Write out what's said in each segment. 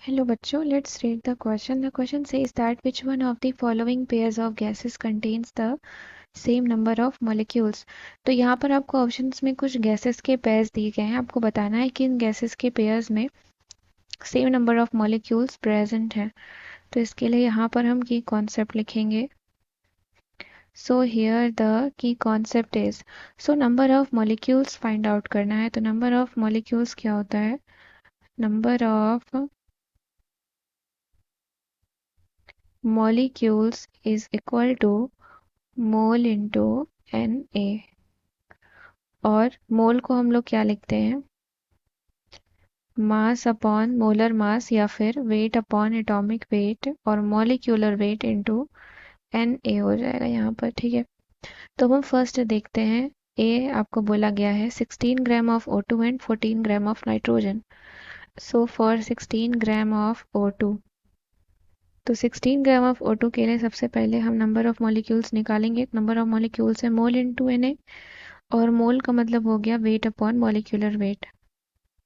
Hello बच्चों, let's read the question. The question says that which one of the following pairs of gases contains the same number of molecules. तो यहाँ पर आपको options में कुछ gases के pairs दिए गए हैं. आपको बताना है कि इन गैसेस के पेयर्स में same number of molecules present हैं. तो इसके लिए यहाँ पर हम की कॉन्सेप्ट लिखेंगे. So here the key concept is, so number of molecules find out करना है. तो नंबर ऑफ मॉलिक्यूल्स क्या होता है? Number of molecules is equal to mole into Na. और मोल को हम लोग क्या लिखते हैं? मास अपॉन मोलर मास या फिर वेट अपॉन एटॉमिक वेट और मॉलिक्यूलर वेट इंटू Na हो जाएगा यहाँ पर. ठीक है, तो हम फर्स्ट देखते हैं. ए आपको बोला गया है 16 gram of O2 and 14 gram of nitrogen. So for 16 gram of O2, तो 16 ग्राम ऑफ O2 के लिए सबसे पहले हम नंबर ऑफ मॉलिक्यूल्स निकालेंगे. नंबर ऑफ मॉलिक्यूल्स है मोल इंटू Na, और मोल का मतलब हो गया वेट अपॉन मॉलिक्यूलर वेट.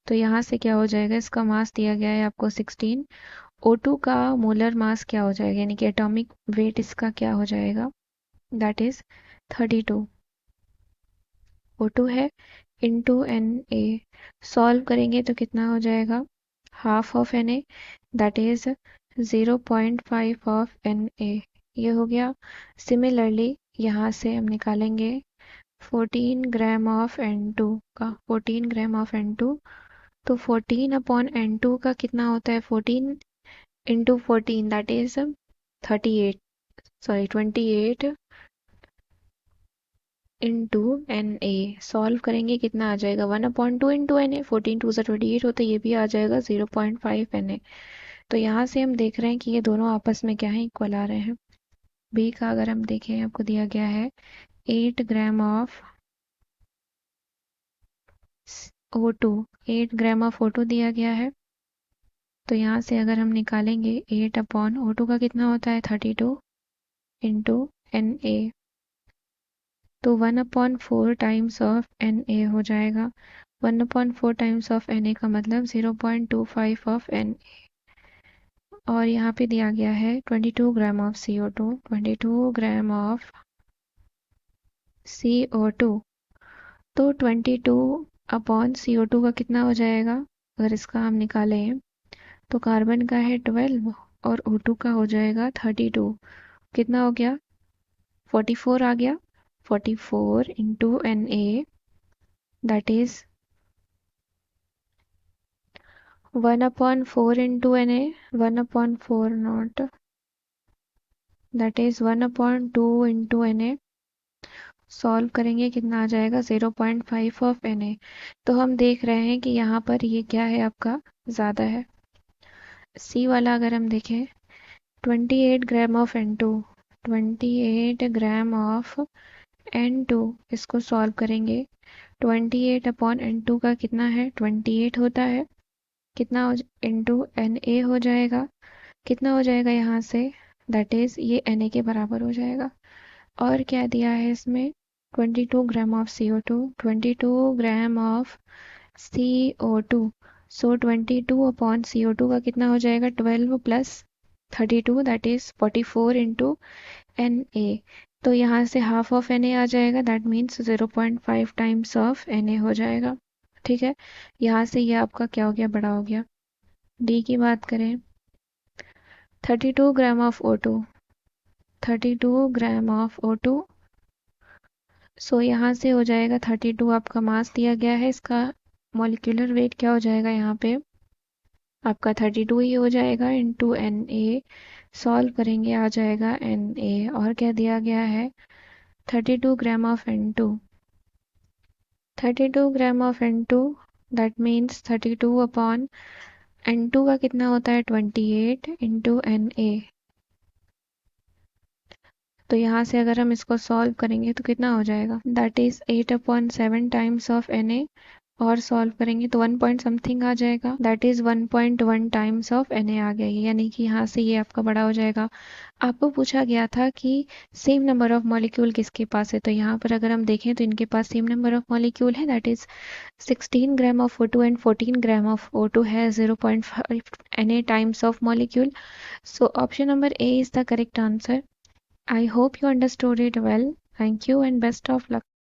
तो यहाँ से क्या हो जाएगा? इसका मास दिया गया है आपको 16. O2 का मोलर मास क्या हो जाएगा, यानी कि एटॉमिक वेट इसका क्या हो जाएगा? That is 32. O2 है इंटू Na. सॉल्व करेंगे तो कितना हो जाएगा? Half of Na, that is 0.5 of Na. ये हो गया. सिमिलरली यहाँ से हम निकालेंगे 14 ग्राम ऑफ N2 का. 14 ग्राम ऑफ N2, तो 14 अपॉन N2 का कितना होता है? 14 into 14, that is 38, sorry 28 into Na. Solve करेंगे कितना आ जाएगा? 1/2 इंटू Na. 14 टू ज़ा 28 होता है, ये भी आ जाएगा 0.5 Na. तो यहाँ से हम देख रहे हैं कि ये दोनों आपस में क्या है? इक्वल आ रहे हैं. बी का अगर हम देखें, आपको दिया गया है 8 gram of O2. 8 gram of O2 दिया गया है. तो यहाँ से अगर हम निकालेंगे 8 अपॉन O2 का कितना होता है? 32 इंटू Na. तो 1/4 टाइम्स ऑफ Na हो जाएगा. 1/4 टाइम्स ऑफ Na का मतलब 0.25 ऑफ Na. और यहाँ पे दिया गया है 22 gram of CO2. 22 gram of CO2, तो 22 अपॉन CO2 का कितना हो जाएगा? अगर इसका हम निकालें तो कार्बन का है 12 और O2 का हो जाएगा 32. कितना हो गया? 44 आ गया. 44 into Na, that is 1/4 into Na. 1/4 not, that is 1/2 into Na. Solve करेंगे कितना आ जाएगा? 0.5 ऑफ Na. तो हम देख रहे हैं कि यहाँ पर ये क्या है? आपका ज़्यादा है. सी वाला अगर हम देखें, 28 gram of N2. 28 gram of N2, इसको सॉल्व करेंगे. 28 अपॉन N2 का कितना है? 28 होता है. कितना इंटू Na हो जाएगा. कितना हो जाएगा यहाँ से? दैट इज ये Na के बराबर हो जाएगा. और क्या दिया है इसमें? 22 gram of CO2. 22 gram of CO2. So 22 upon CO2 का कितना हो जाएगा? 12 plus 32, that is 44 into Na. तो यहाँ से हाफ ऑफ Na आ जाएगा, that means 0.5 times of Na हो जाएगा. ठीक है, यहाँ से ये आपका क्या हो गया? बड़ा हो गया. डी की बात करें, 32 gram of O2. 32 gram of O2, सो यहाँ से हो जाएगा 32 आपका मास दिया गया है. इसका मॉलिक्यूलर वेट क्या हो जाएगा? यहाँ पे आपका 32 ही हो जाएगा इंटू Na. सॉल्व करेंगे आ जाएगा Na. और क्या दिया गया है? 32 gram of N2. 32 gram of N2, that means 32 upon N2 का कितना होता है? 28 इंटू Na. तो यहाँ से अगर हम इसको सॉल्व करेंगे तो कितना हो जाएगा? That is 8/7 times of Na और सॉल्व करेंगे तो 1 पॉइंट समथिंग आ जाएगा, that is 1.1 times of Na आ गया ये, यानी कि यहाँ से ये आपका बड़ा हो जाएगा। आपको पूछा गया था कि सेम नंबर ऑफ मॉलिक्यूल किसके पास है, तो यहाँ पर अगर हम देखें तो इनके पास सेम नंबर ऑफ मॉलिक्यूल है, that is 16 gram of O2 and 14 gram of O2 है 0.5 Na times of molecule. So option number A is the correct answer. I hope you understood it well. Thank you and best of luck.